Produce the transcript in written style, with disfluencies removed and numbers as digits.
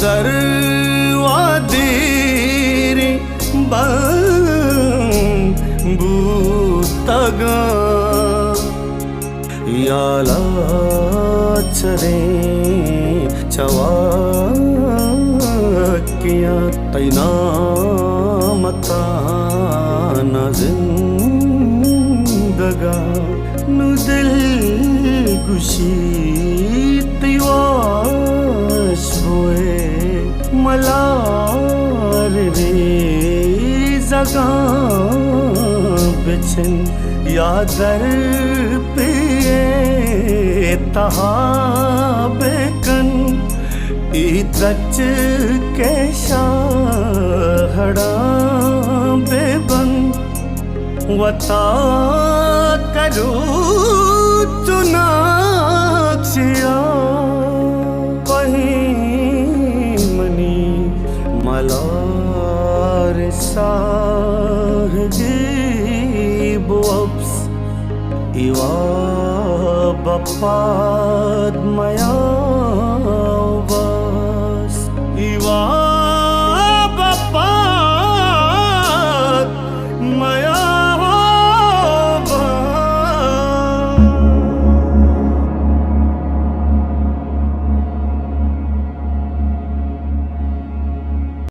यादर वादीरी बूतगा याला चरे चवाकिया तैना मता न जिंदगा नु दिल गुशी तिवाश हुए मलार रे जगा बिछन यादर पे तहा बेकन इतच के शाहड़ा बेबन वता करू चुनाक्षिया वहीं मनी मलार साहजी बोब्स इवा बपाद मया